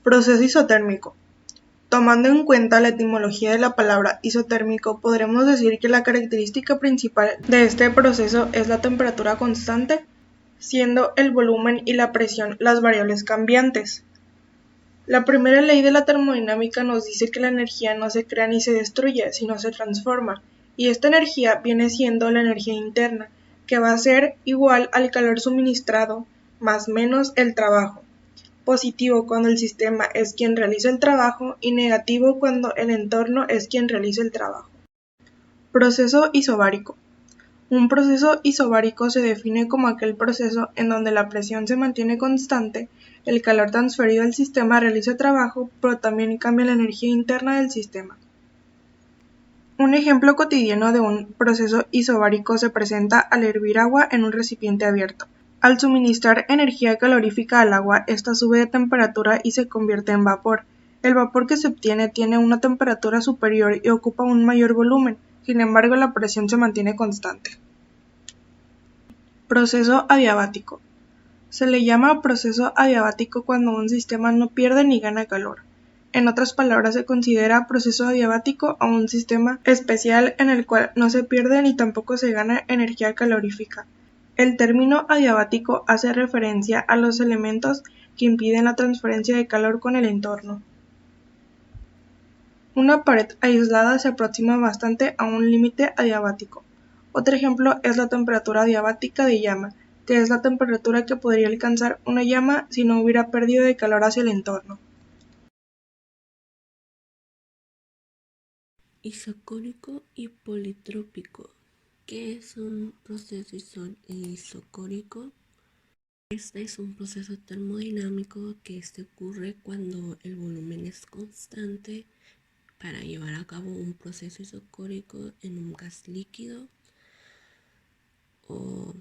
Proceso isotérmico. Tomando en cuenta la etimología de la palabra isotérmico, podremos decir que la característica principal de este proceso es la temperatura constante, siendo el volumen y la presión las variables cambiantes. La primera ley de la termodinámica nos dice que la energía no se crea ni se destruye, sino se transforma, y esta energía viene siendo la energía interna, que va a ser igual al calor suministrado más menos el trabajo. Positivo cuando el sistema es quien realiza el trabajo y negativo cuando el entorno es quien realiza el trabajo. Proceso isobárico. Un proceso isobárico se define como aquel proceso en donde la presión se mantiene constante, el calor transferido al sistema realiza trabajo, pero también cambia la energía interna del sistema. Un ejemplo cotidiano de un proceso isobárico se presenta al hervir agua en un recipiente abierto. Al suministrar energía calorífica al agua, esta sube de temperatura y se convierte en vapor. El vapor que se obtiene tiene una temperatura superior y ocupa un mayor volumen, sin embargo la presión se mantiene constante. Proceso adiabático. Se le llama proceso adiabático cuando un sistema no pierde ni gana calor. En otras palabras, se considera proceso adiabático a un sistema especial en el cual no se pierde ni tampoco se gana energía calorífica. El término adiabático hace referencia a los elementos que impiden la transferencia de calor con el entorno. Una pared aislada se aproxima bastante a un límite adiabático. Otro ejemplo es la temperatura adiabática de llama, que es la temperatura que podría alcanzar una llama si no hubiera pérdida de calor hacia el entorno. Isocórico y politrópico. ¿Qué es un proceso isocórico? Este es un proceso termodinámico que ocurre cuando el volumen es constante para llevar a cabo un proceso isocórico en un gas líquido o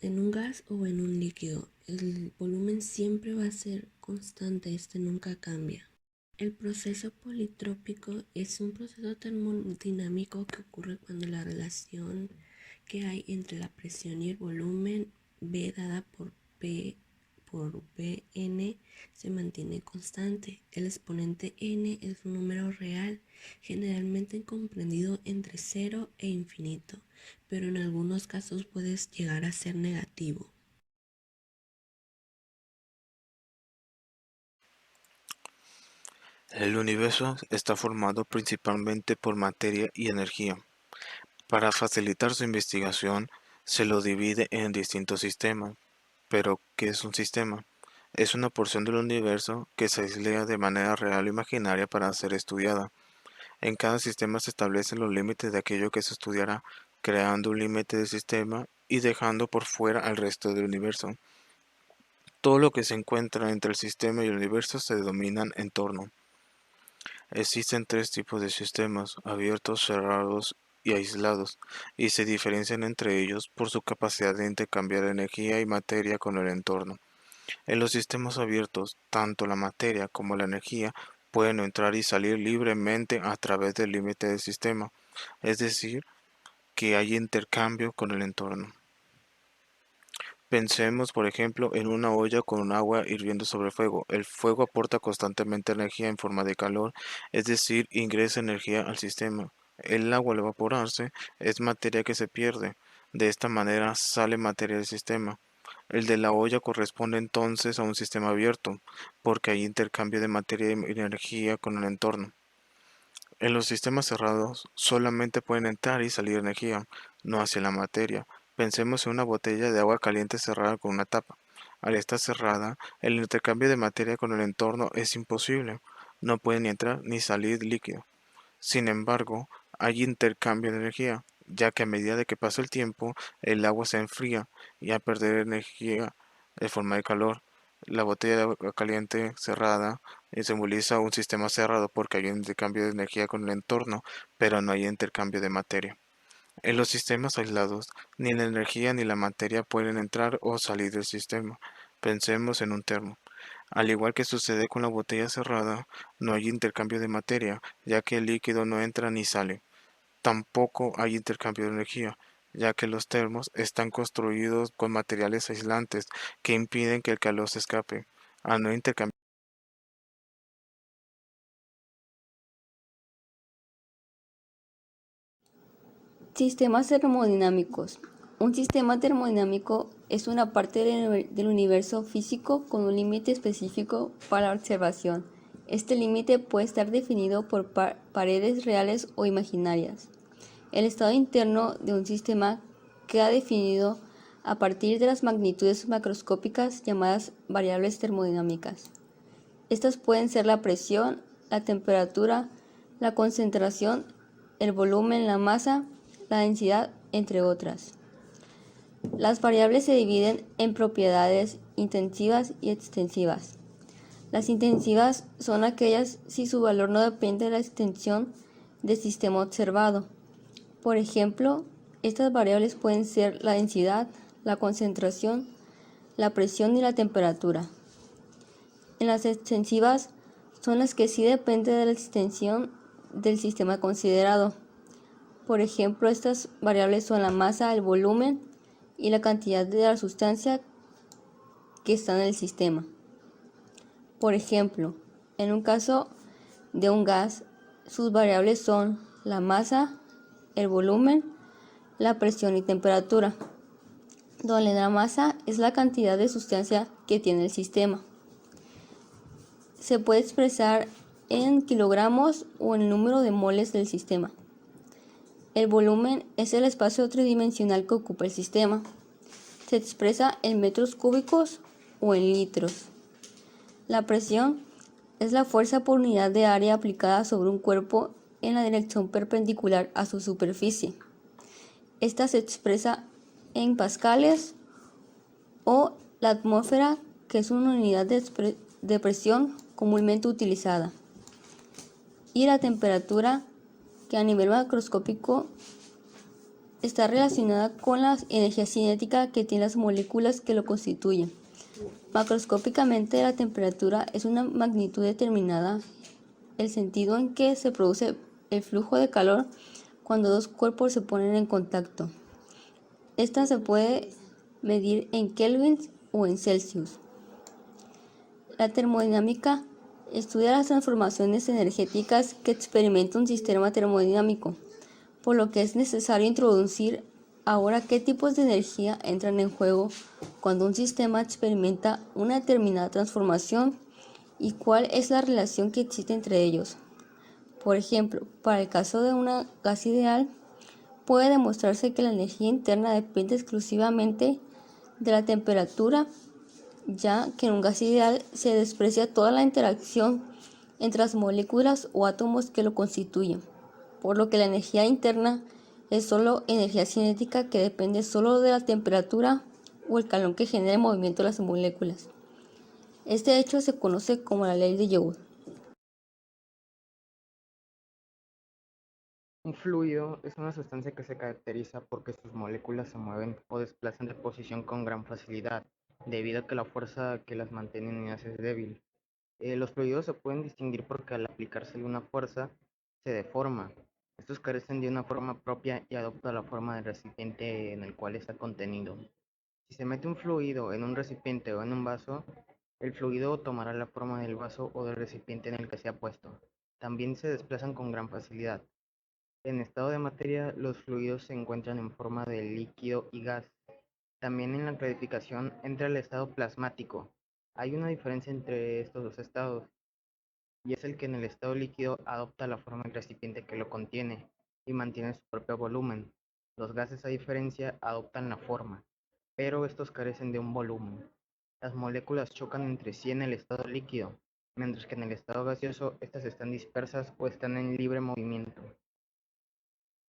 en un líquido. El volumen siempre va a ser constante, nunca cambia. El proceso politrópico es un proceso termodinámico que ocurre cuando la relación que hay entre la presión y el volumen V dada por P por Vn se mantiene constante. El exponente n es un número real, generalmente comprendido entre 0 e infinito, pero en algunos casos puede llegar a ser negativo. El universo está formado principalmente por materia y energía. Para facilitar su investigación, se lo divide en distintos sistemas. Pero, ¿qué es un sistema? Es una porción del universo que se aísla de manera real o imaginaria para ser estudiada. En cada sistema se establecen los límites de aquello que se estudiará, creando un límite del sistema y dejando por fuera al resto del universo. Todo lo que se encuentra entre el sistema y el universo se denominan entorno. Existen tres tipos de sistemas: abiertos, cerrados y aislados, y se diferencian entre ellos por su capacidad de intercambiar energía y materia con el entorno. En los sistemas abiertos, tanto la materia como la energía pueden entrar y salir libremente a través del límite del sistema, es decir, que hay intercambio con el entorno. Pensemos, por ejemplo, en una olla con agua hirviendo sobre el fuego. El fuego aporta constantemente energía en forma de calor, es decir, ingresa energía al sistema. El agua al evaporarse es materia que se pierde. De esta manera sale materia del sistema. El de la olla corresponde entonces a un sistema abierto, porque hay intercambio de materia y energía con el entorno. En los sistemas cerrados solamente pueden entrar y salir energía, no hacia la materia. Pensemos en una botella de agua caliente cerrada con una tapa. Al estar cerrada, el intercambio de materia con el entorno es imposible. No puede ni entrar ni salir líquido. Sin embargo, hay intercambio de energía, ya que a medida de que pasa el tiempo, el agua se enfría y al perder energía en forma de calor, la botella de agua caliente cerrada simboliza un sistema cerrado porque hay un intercambio de energía con el entorno, pero no hay intercambio de materia. En los sistemas aislados, ni la energía ni la materia pueden entrar o salir del sistema. Pensemos en un termo. Al igual que sucede con la botella cerrada, no hay intercambio de materia, ya que el líquido no entra ni sale. Tampoco hay intercambio de energía, ya que los termos están construidos con materiales aislantes que impiden que el calor se escape. Al no intercambiar Sistemas termodinámicos. Un sistema termodinámico es una parte del universo físico con un límite específico para la observación. Este límite puede estar definido por paredes reales o imaginarias. El estado interno de un sistema queda definido a partir de las magnitudes macroscópicas llamadas variables termodinámicas. Estas pueden ser la presión, la temperatura, la concentración, el volumen, la masa, la densidad, entre otras. Las variables se dividen en propiedades intensivas y extensivas. Las intensivas son aquellas si su valor no depende de la extensión del sistema observado. Por ejemplo, estas variables pueden ser la densidad, la concentración, la presión y la temperatura. En las extensivas son las que sí dependen de la extensión del sistema considerado. Por ejemplo, estas variables son la masa, el volumen y la cantidad de la sustancia que está en el sistema. Por ejemplo, en un caso de un gas, sus variables son la masa, el volumen, la presión y temperatura, donde la masa es la cantidad de sustancia que tiene el sistema. Se puede expresar en kilogramos o en el número de moles del sistema. El volumen es el espacio tridimensional que ocupa el sistema. Se expresa en metros cúbicos o en litros. La presión es la fuerza por unidad de área aplicada sobre un cuerpo en la dirección perpendicular a su superficie. Esta se expresa en pascales o la atmósfera, que es una unidad de presión comúnmente utilizada. Y la temperatura, que a nivel macroscópico está relacionada con la energía cinética que tienen las moléculas que lo constituyen. Macroscópicamente, la temperatura es una magnitud determinada, el sentido en que se produce el flujo de calor cuando dos cuerpos se ponen en contacto. Esta se puede medir en kelvins o en Celsius. La termodinámica estudia las transformaciones energéticas que experimenta un sistema termodinámico, por lo que es necesario introducir ahora qué tipos de energía entran en juego cuando un sistema experimenta una determinada transformación y cuál es la relación que existe entre ellos. Por ejemplo, para el caso de un gas ideal, puede demostrarse que la energía interna depende exclusivamente de la temperatura, ya que en un gas ideal se desprecia toda la interacción entre las moléculas o átomos que lo constituyen, por lo que la energía interna es solo energía cinética que depende solo de la temperatura o el calor que genera el movimiento de las moléculas. Este hecho se conoce como la ley de Joule. Un fluido es una sustancia que se caracteriza porque sus moléculas se mueven o desplazan de posición con gran facilidad, debido a que la fuerza que las mantiene unidas es débil. Los fluidos se pueden distinguir porque al aplicársele una fuerza, se deforma. Estos carecen de una forma propia y adoptan la forma del recipiente en el cual está contenido. Si se mete un fluido en un recipiente o en un vaso, el fluido tomará la forma del vaso o del recipiente en el que se ha puesto. También se desplazan con gran facilidad. En estado de materia, los fluidos se encuentran en forma de líquido y gas. También en la clasificación entra el estado plasmático. Hay una diferencia entre estos dos estados, y es el que en el estado líquido adopta la forma del recipiente que lo contiene y mantiene su propio volumen. Los gases, a diferencia, adoptan la forma, pero estos carecen de un volumen. Las moléculas chocan entre sí en el estado líquido, mientras que en el estado gaseoso estas están dispersas o están en libre movimiento.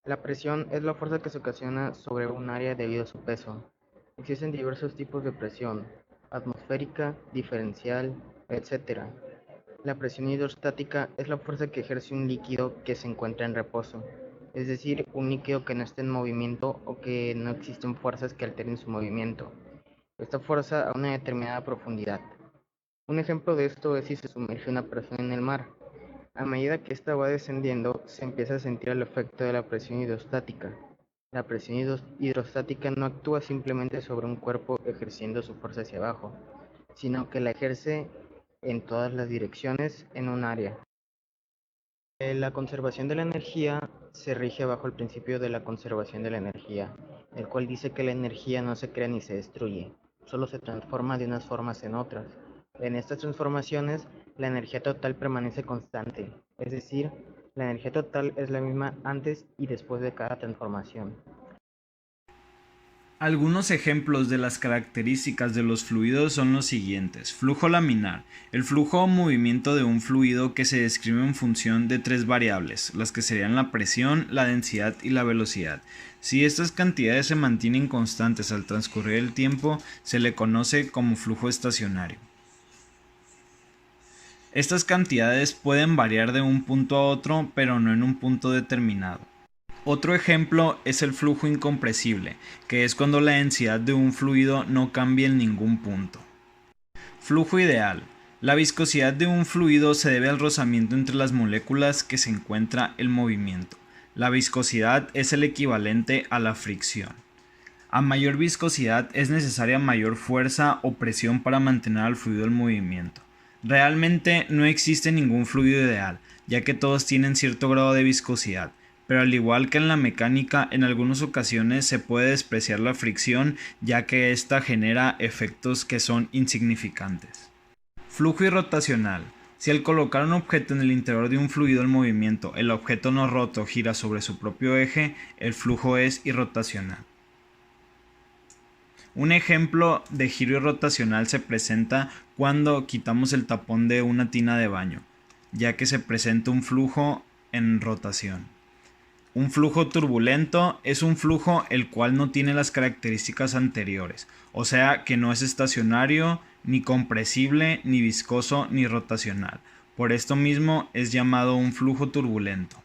La presión es la fuerza que se ocasiona sobre un área debido a su peso. Existen diversos tipos de presión: atmosférica, diferencial, etc. La presión hidrostática es la fuerza que ejerce un líquido que se encuentra en reposo, es decir, un líquido que no está en movimiento o que no existen fuerzas que alteren su movimiento. Esta fuerza a una determinada profundidad. Un ejemplo de esto es si se sumerge una persona en el mar. A medida que ésta va descendiendo, se empieza a sentir el efecto de la presión hidrostática. La presión hidrostática no actúa simplemente sobre un cuerpo ejerciendo su fuerza hacia abajo, sino que la ejerce en todas las direcciones en un área. La conservación de la energía se rige bajo el principio de la conservación de la energía, el cual dice que la energía no se crea ni se destruye, solo se transforma de unas formas en otras. En estas transformaciones, la energía total permanece constante, es decir, la energía total es la misma antes y después de cada transformación. Algunos ejemplos de las características de los fluidos son los siguientes. Flujo laminar. El flujo o movimiento de un fluido que se describe en función de tres variables, las que serían la presión, la densidad y la velocidad. Si estas cantidades se mantienen constantes al transcurrir el tiempo, se le conoce como flujo estacionario. Estas cantidades pueden variar de un punto a otro, pero no en un punto determinado. Otro ejemplo es el flujo incompresible, que es cuando la densidad de un fluido no cambia en ningún punto. Flujo ideal. La viscosidad de un fluido se debe al rozamiento entre las moléculas que se encuentra el movimiento. La viscosidad es el equivalente a la fricción. A mayor viscosidad es necesaria mayor fuerza o presión para mantener al fluido en movimiento. Realmente no existe ningún fluido ideal, ya que todos tienen cierto grado de viscosidad. Pero al igual que en la mecánica, en algunas ocasiones se puede despreciar la fricción, ya que ésta genera efectos que son insignificantes. Flujo irrotacional. Si al colocar un objeto en el interior de un fluido en movimiento, el objeto no roto gira sobre su propio eje, el flujo es irrotacional. Un ejemplo de giro irrotacional se presenta cuando quitamos el tapón de una tina de baño, ya que se presenta un flujo en rotación. Un flujo turbulento es un flujo el cual no tiene las características anteriores, o sea que no es estacionario, ni compresible, ni viscoso, ni rotacional. Por esto mismo es llamado un flujo turbulento.